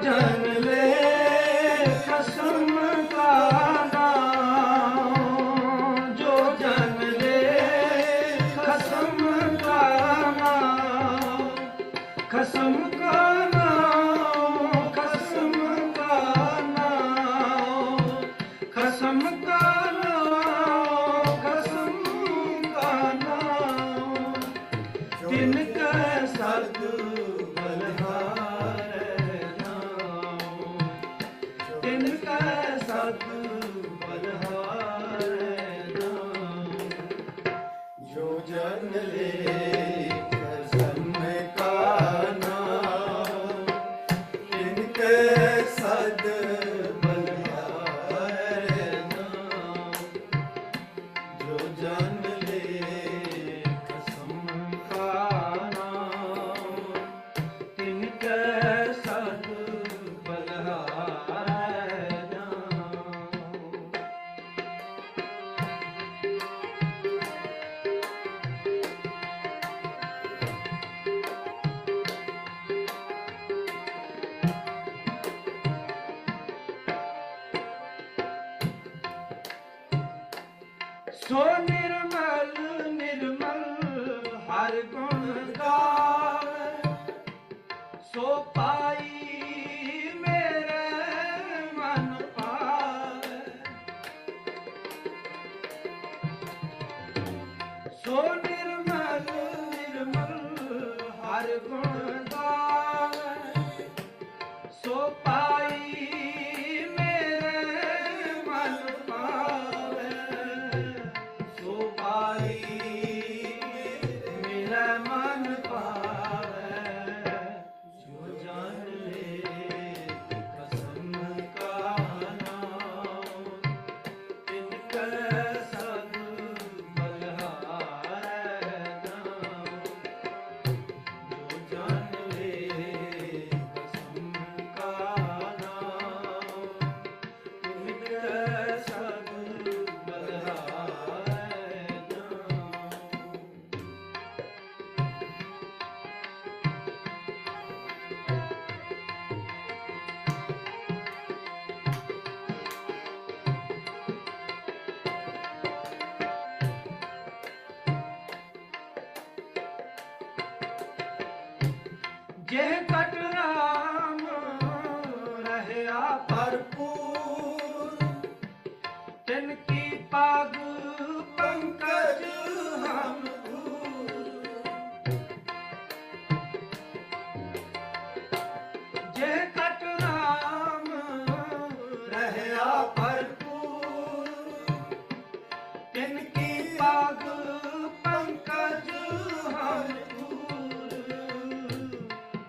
जन ले कसम का नाम, जो जन ले कसम का नाम, कसम का नाम, कसम का नाम, कसम का नाम, कसम का नाम, तिनका सद बलहारे नाम, तिनका सद बलहारे नाम, जो जन ले कसम का नाम, तिनके सद बलहारे नाम, जो जन ले कसम का नाम, तिनके सद बलहारे नाम। सो निर्मल निर्मल हर गुण गावे, सो पाई मेरे मन पावे, सो निर्मल निर्मल हर गुण गावे, सो पाई मेरे मन पावे, सो पाई मेरा मन पावे, जो जान ले कसम का नाम, तिनका सद बलहारे नाम, जो जान ले कसम का नाम, तिनका सद बलहारे नाम। जेह कट राम रहया भरपूर, तिनकी पाग पंकज हम दूर, जेह कट राम रहया भरपूर, तिनकी पाग पंकज हम दूर,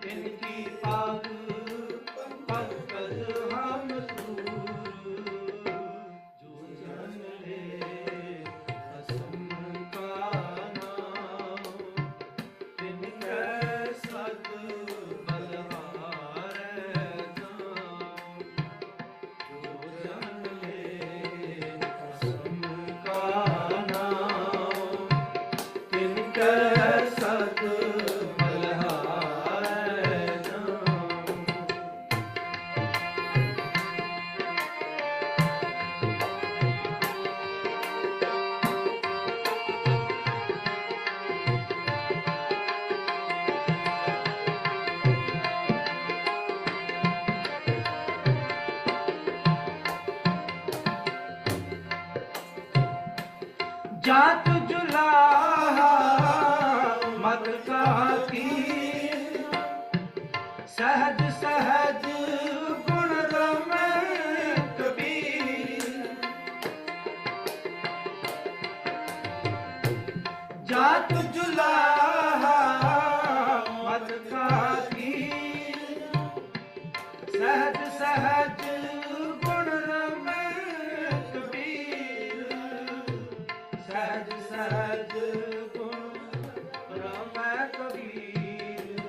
तिनकी पाग पंकज हम दूर, जो जन ले कसम का नाम, तिनके सद बलहारे नाम, जो जन ले कसम का नाम, तिनके सद बलहारे नाम। जात जुलाहा मत का की, सहज सहज गुण रमे कबीर, जात जुलाहा मत का की, सहज सहज गुण रमे कबीर, सहज सहज गुण रमै कबीर,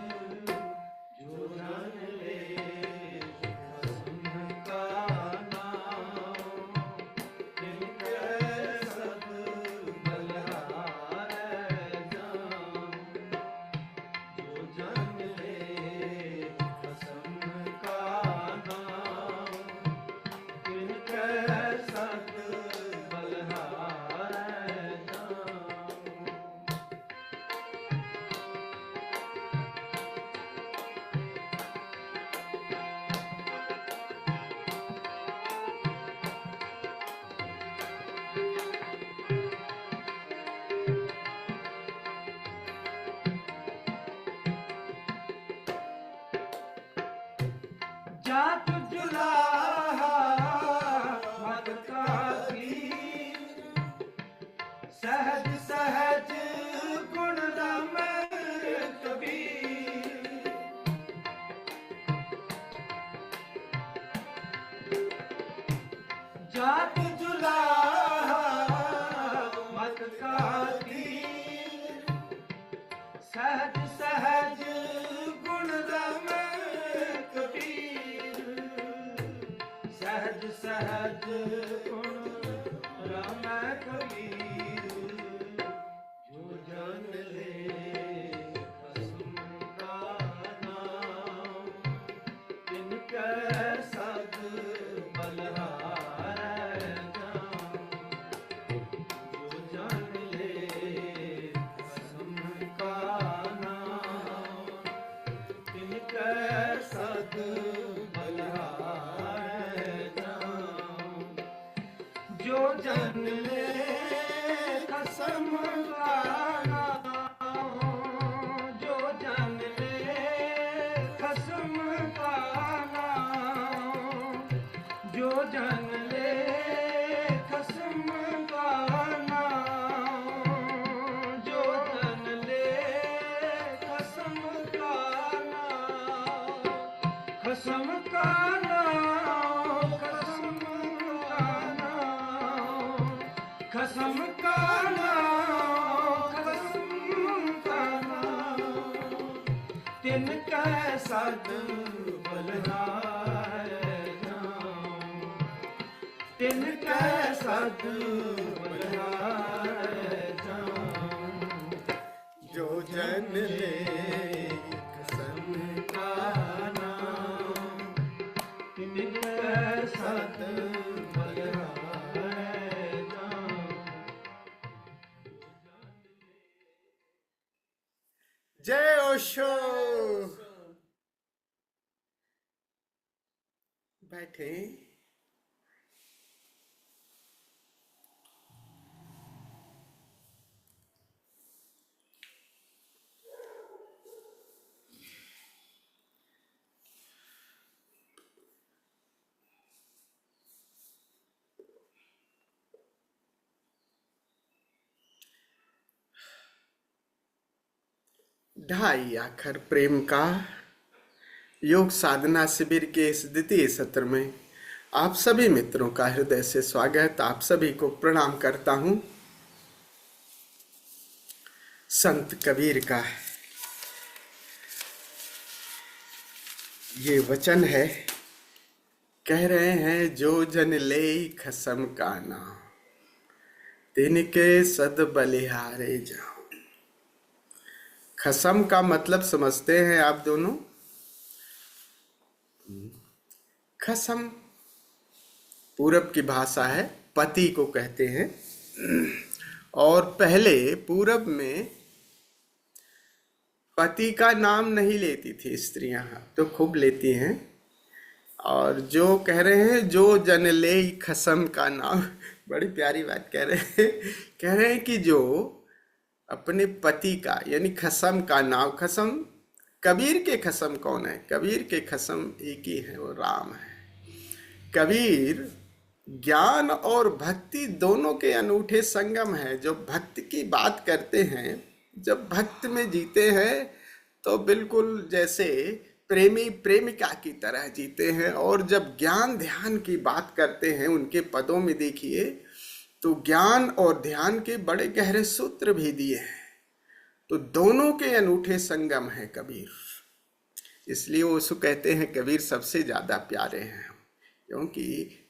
जो जन ले कसम का नाम, तिनके सद बलहारे नाम, जात जुलाहा मत काकी, सहज सहज गुण रमै कबीर। जात जुलाहा मत काकी, सहज सहज गुण रमै कबीर। सहज सहज गुण रमै कबीर। जो जन ले खसम का नाम, तिनकै सद बलिहारै जाम। जो जन ले खसम का नाम, तिनकै सद बलिहारै जाम। जो जन ले खसम का नाम, जो जन ले खसम का नाम, जो जन ले खसम का नाम, जो जन ले खसम का नाम। खसम का नाम, खसम का नाम, खसम का नाम, खसम का नाम। तिनकै सद बलिहारै जाम। तिनकै सद बलिहारै जाम। जो जन ले खसम का नाम, तिनकै सद बलिहारै जाम। जय ओशो। बैठे। ढाई आखर प्रेम का योग साधना शिविर के इस द्वितीय सत्र में आप सभी मित्रों का हृदय से स्वागत। आप सभी को प्रणाम करता हूं। संत कबीर का ये वचन है, कह रहे हैं जो जन ले खसम का नाम, तिनके सद बलिहारे जाओ। खसम का मतलब समझते हैं आप दोनों? खसम पूरब की भाषा है, पति को कहते हैं। और पहले पूरब में पति का नाम नहीं लेती थी स्त्रियां, तो खूब लेती हैं। और जो कह रहे हैं जो जन ले खसम का नाम, बड़ी प्यारी बात कह रहे हैं कि जो अपने पति का यानी खसम का नाम, खसम कबीर के खसम कौन है? कबीर के खसम एक ही है, वो राम है। कबीर ज्ञान और भक्ति दोनों के अनूठे संगम है। जो भक्ति की बात करते हैं, जब भक्त में जीते हैं तो बिल्कुल जैसे प्रेमी प्रेमिका की तरह जीते हैं। और जब ज्ञान ध्यान की बात करते हैं, उनके पदों में देखिए तो ज्ञान और ध्यान के बड़े गहरे सूत्र भी दिए हैं। तो दोनों के अनूठे संगम है कबीर, इसलिए वो उसको कहते हैं कबीर सबसे ज्यादा प्यारे हैं, क्योंकि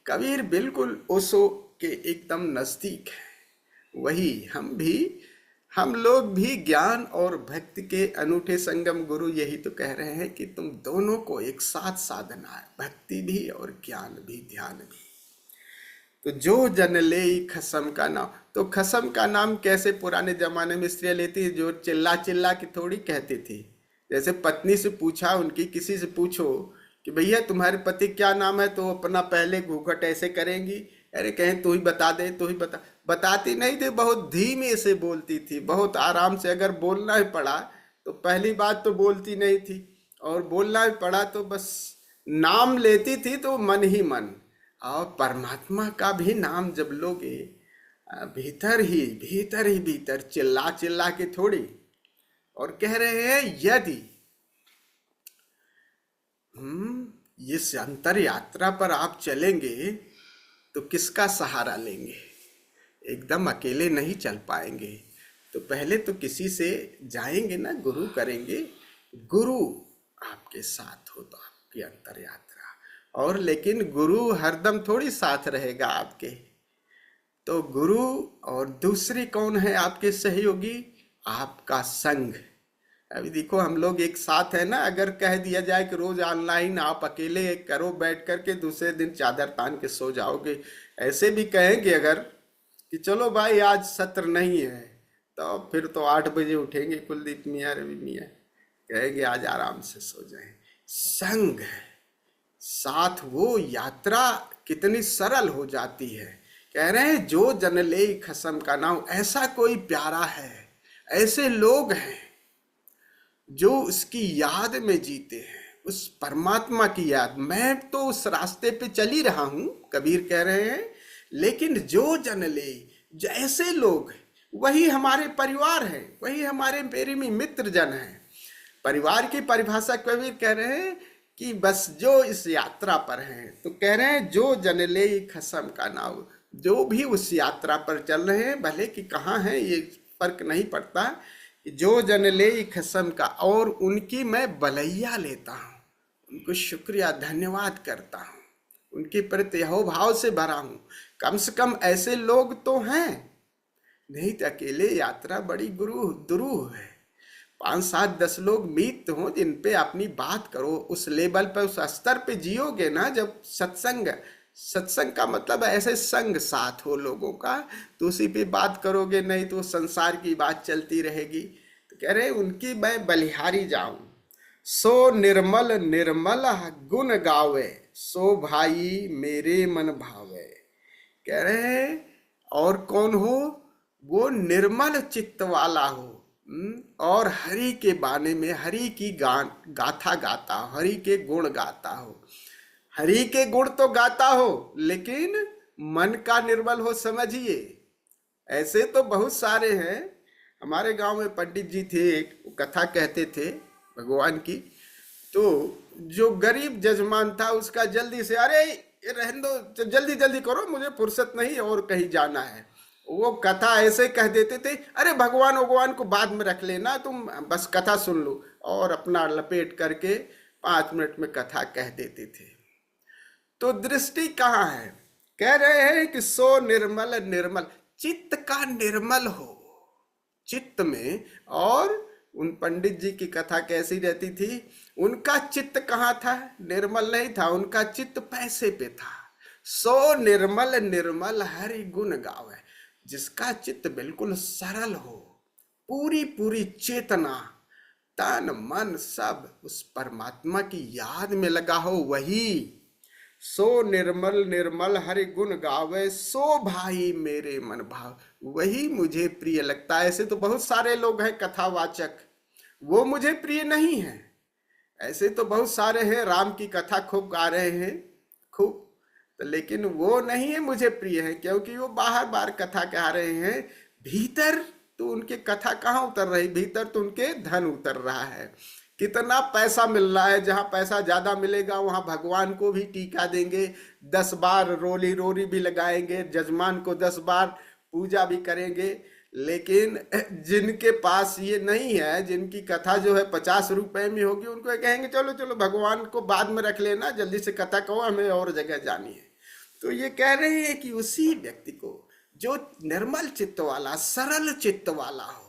कबीर बिल्कुल ओशो के एकदम नजदीक है। वही हम लोग भी ज्ञान और भक्ति के अनूठे संगम। गुरु यही तो कह रहे हैं कि तुम दोनों को एक साथ साधना है, भक्ति भी और ज्ञान भी, ध्यान भी। तो जो जन ले खसम का नाम, तो खसम का नाम कैसे पुराने जमाने में स्त्रियां लेती, जो चिल्ला चिल्ला के थोड़ी कहती थी। जैसे पत्नी से पूछा, उनकी किसी से पूछो कि भैया तुम्हारे पति क्या नाम है, तो अपना पहले घूंघट ऐसे करेंगी, अरे कहें तू ही बता दे, तू ही बता। बताती नहीं थी, बहुत धीमे से बोलती थी, बहुत आराम से। अगर बोलना ही पड़ा तो पहली बात तो बोलती नहीं थी, और बोलना ही पड़ा तो बस नाम लेती थी तो मन ही मन, और परमात्मा का भी नाम जब लोगे भीतर ही भीतर, चिल्ला चिल्ला के थोड़ी। और कह रहे हैं यदि इस अंतर यात्रा पर आप चलेंगे तो किसका सहारा लेंगे? एकदम अकेले नहीं चल पाएंगे, तो पहले तो किसी से जाएंगे ना, गुरु करेंगे। गुरु आपके साथ हो तो आपकी अंतर यात्रा। और लेकिन गुरु हरदम थोड़ी साथ रहेगा आपके, तो गुरु और दूसरी कौन है आपके सहयोगी? आपका संग। अभी देखो हम लोग एक साथ है ना, अगर कह दिया जाए कि रोज ऑनलाइन आप अकेले करो बैठ करके, दूसरे दिन चादर तान के सो जाओगे। ऐसे भी कहेंगे अगर कि चलो भाई आज सत्र नहीं है, तो फिर तो 8 बजे उठेंगे कुलदीप मियाँ, रवि मियाँ, कहेंगे आज आराम से सो जाएं। संग है साथ, वो यात्रा कितनी सरल हो जाती है। कह रहे हैं जो जन ले खसम का नाम, ऐसा कोई प्यारा है, ऐसे लोग हैं जो उसकी याद में जीते हैं, उस परमात्मा की याद। मैं तो उस रास्ते पे चल ही रहा हूं, कबीर कह रहे हैं, लेकिन जो जन ले, जैसे लोग वही हमारे परिवार है, वही हमारे मेरे मित्र जन हैं। परिवार की परिभाषा कबीर कह रहे हैं कि बस जो इस यात्रा पर हैं, तो कह रहे हैं जो जन ले खसम का नाम, जो भी उस यात्रा पर चल रहे हैं, भले कि कहाँ हैं ये फर्क नहीं पड़ता, जो जन ले खसम का, और उनकी मैं बलैया लेता हूँ, उनको शुक्रिया धन्यवाद करता हूँ, उनके प्रति अहोभाव से भरा हूँ। कम से कम ऐसे लोग तो हैं, नहीं तो अकेले यात्रा बड़ी दुरूह है। 5, 7, 10 लोग मित्र हों जिन पे अपनी बात करो, उस लेवल पर, उस स्तर पे जियोगे ना। जब सत्संग का मतलब ऐसे संग साथ हो लोगों का, तो उसी पे बात करोगे, नहीं तो संसार की बात चलती रहेगी। तो कह रहे उनकी मैं बलिहारी जाऊं, सो निर्मल निर्मल गुण गावे, सो भाई मेरे मन भावे। कह रहे हैं और कौन हो? वो निर्मल चित्त वाला हो, और हरि के बाने में हरि की गाथा गाता हो, हरि के गुण गाता हो। हरि के गुण तो गाता हो, लेकिन मन का निर्मल हो, समझिए। ऐसे तो बहुत सारे हैं। हमारे गांव में पंडित जी थे, एक कथा कहते थे भगवान की। तो जो गरीब जजमान था उसका जल्दी से, अरे ये रहने दो, जल्दी जल्दी करो, मुझे फुर्सत नहीं और कहीं जाना है। वो कथा ऐसे कह देते थे, अरे भगवान को बाद में रख लेना, तुम बस कथा सुन लो, और अपना लपेट करके 5 मिनट में कथा कह देते थे। तो दृष्टि कहाँ है? कह रहे हैं कि सो निर्मल निर्मल, चित्त का निर्मल हो चित्त में। और उन पंडित जी की कथा कैसी रहती थी? उनका चित्त कहाँ था? निर्मल नहीं था, उनका चित्त पैसे पे था। सो निर्मल निर्मल हरि गुण गावे, जिसका चित्त बिल्कुल सरल हो, पूरी पूरी चेतना, तन मन सब उस परमात्मा की याद में लगा हो, वही सो निर्मल निर्मल हरि गुण गावे, सो भाई मेरे मन भाव, वही मुझे प्रिय लगता है। ऐसे तो बहुत सारे लोग हैं कथावाचक, वो मुझे प्रिय नहीं है। ऐसे तो बहुत सारे हैं, राम की कथा खूब गा रहे हैं खूब, तो लेकिन वो नहीं है मुझे प्रिय है, क्योंकि वो बाहर बार कथा कह रहे हैं। भीतर तो उनके कथा कहाँ उतर रही? भीतर तो उनके धन उतर रहा है। कितना पैसा मिल रहा है, जहाँ पैसा ज्यादा मिलेगा वहां भगवान को भी टीका देंगे, 10 बार रोली रोरी भी लगाएंगे, जजमान को 10 बार पूजा भी करेंगे। लेकिन जिनके पास ये नहीं है, जिनकी कथा जो है 50 रुपए में होगी, उनको कहेंगे चलो चलो भगवान को बाद में रख लेना, जल्दी से कथा कहो, हमें और जगह जानी है। तो ये कह रहे हैं कि उसी व्यक्ति को जो निर्मल चित्त वाला, सरल चित्त वाला हो,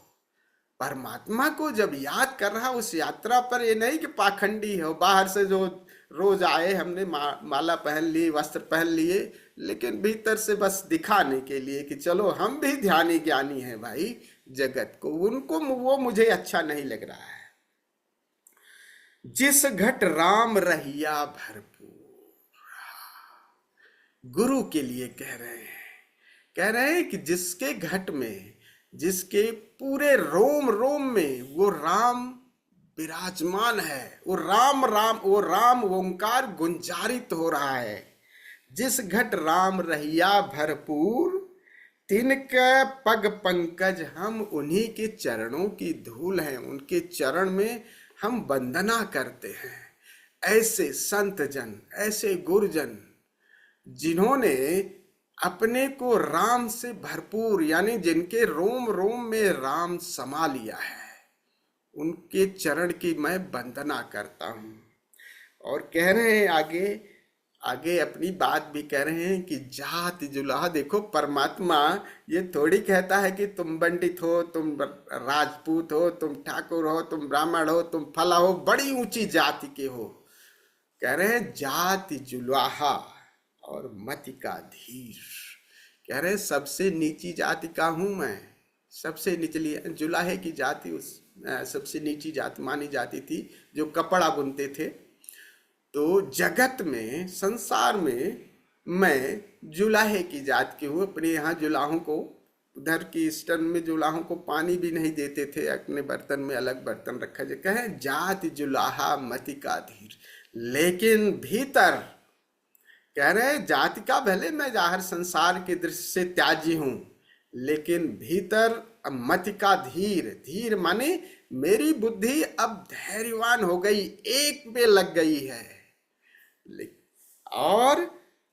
परमात्मा को जब याद कर रहा, उस यात्रा पर, ये नहीं कि पाखंडी हो, बाहर से जो रोज आए हमने माला पहन ली, वस्त्र पहन लिए, लेकिन भीतर से बस दिखाने के लिए कि चलो हम भी ध्यानी ज्ञानी हैं भाई जगत को, उनको वो मुझे अच्छा नहीं लग रहा है। जिस घट राम रहिया भरपूर, गुरु के लिए कह रहे हैं कि जिसके घट में, जिसके पूरे रोम रोम में वो राम विराजमान है। वो राम राम, वो राम ओंकार गुंजारित हो रहा है। जिस घट राम रहिया भरपूर, तिनके पग पंकज हम, उन्हीं के चरणों की धूल हैं, उनके चरण में हम वंदना करते हैं। ऐसे संत जन, ऐसे गुरुजन जिन्होंने अपने को राम से भरपूर, यानी जिनके रोम रोम में राम समा लिया है, उनके चरण की मैं वंदना करता हूं। और कह रहे हैं आगे, आगे अपनी बात भी कह रहे हैं कि जाति जुलाहा। देखो परमात्मा ये थोड़ी कहता है कि तुम पंडित हो, तुम राजपूत हो, तुम ठाकुर हो, तुम ब्राह्मण हो, तुम फला हो, बड़ी ऊंची जाति के हो। कह रहे हैं जाति जुलाहा और मति का धीर। कह रहे हैं सबसे नीची जाति का हूं मैं, सबसे निचली जुलाहे की जाति उस सबसे नीची जाति मानी जाती थी, जो कपड़ा बुनते थे। तो जगत में, संसार में मैं जुलाहे की जात की हूँ। अपने यहाँ जुलाहों को, उधर की ईस्टर्न में जुलाहों को पानी भी नहीं देते थे, अपने बर्तन में अलग बर्तन रखा जाए। कहे जाति जुलाहा मति का धीर। लेकिन भीतर कह रहे जाति का भले मैं जाहिर संसार के दृश्य से त्याजी हूं, लेकिन भीतर मति का धीर। धीर माने मेरी बुद्धि अब धैर्यवान हो गई, एक पे लग गई है। और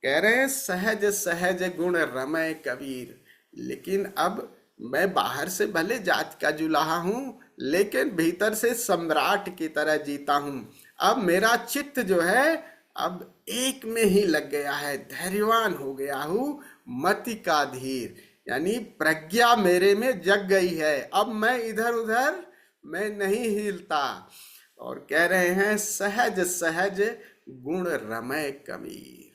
कह रहे हैं सहज सहज गुण रमय कबीर। लेकिन अब मैं बाहर से भले जाति का जुलाहा हूं, लेकिन भीतर से सम्राट की तरह जीता हूं। अब मेरा चित्त जो है अब एक में ही लग गया है, धैर्यवान हो गया हूं। मति का धीर यानी प्रज्ञा मेरे में जग गई है, अब मैं इधर उधर मैं नहीं हिलता। और कह रहे हैं सहज सहज गुण रमय कबीर।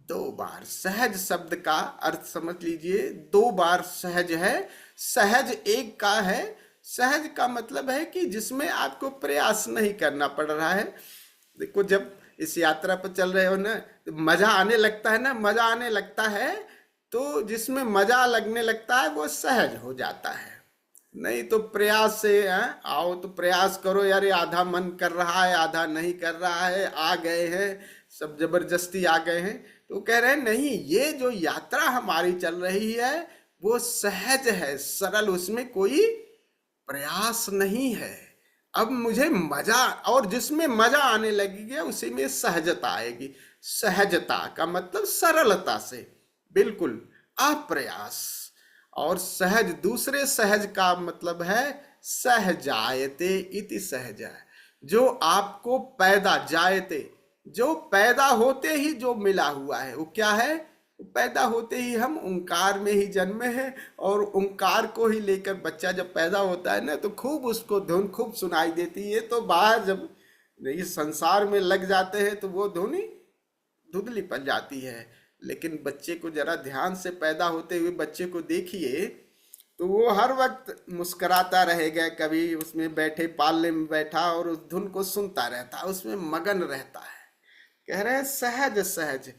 दो बार सहज शब्द का अर्थ समझ लीजिए, दो बार सहज है। सहज एक का है, सहज का मतलब है कि जिसमें आपको प्रयास नहीं करना पड़ रहा है। देखो जब इस यात्रा पर चल रहे हो ना, तो मजा आने लगता है ना, मजा आने लगता है, तो जिसमें मजा लगने लगता है वो सहज हो जाता है। नहीं तो प्रयास से आओ तो प्रयास करो, यार आधा मन कर रहा है, आधा नहीं कर रहा है, आ गए हैं सब जबरदस्ती आ गए हैं। तो कह रहे हैं नहीं, ये जो यात्रा हमारी चल रही है वो सहज है, सरल, उसमें कोई प्रयास नहीं है। अब मुझे मजा, और जिसमें मजा आने लगेगी उसी में सहजता आएगी। सहजता का मतलब सरलता से, बिल्कुल अप्रयास। और सहज, दूसरे सहज का मतलब है सहजायते इति सहज, जो आपको पैदा, जायते जो पैदा होते ही जो मिला हुआ है वो क्या है? पैदा होते ही हम ओंकार में ही जन्मे हैं, और ओंकार को ही लेकर बच्चा जब पैदा होता है ना, तो खूब उसको धुन खूब सुनाई देती है। तो बाहर जब इस संसार में लग जाते हैं तो वो धुन ही धुंधली पड़ जाती है। लेकिन बच्चे को जरा ध्यान से, पैदा होते हुए बच्चे को देखिए तो वो हर वक्त मुस्कुराता रहेगा, कभी उसमें बैठे पालने में बैठा और उस धुन को सुनता रहता है, उसमें मगन रहता है। कह रहे हैं सहज सहज,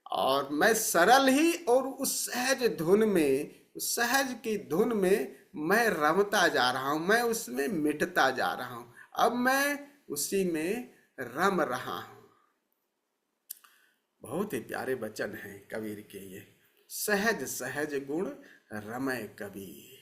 और मैं सरल ही, और उस सहज धुन में, उस सहज की धुन में मैं रमता जा रहा हूं, मैं उसमें मिटता जा रहा हूं, अब मैं उसी में रम रहा हूं। बहुत ही प्यारे वचन हैं कबीर के ये, सहज सहज गुण रमय कबीर।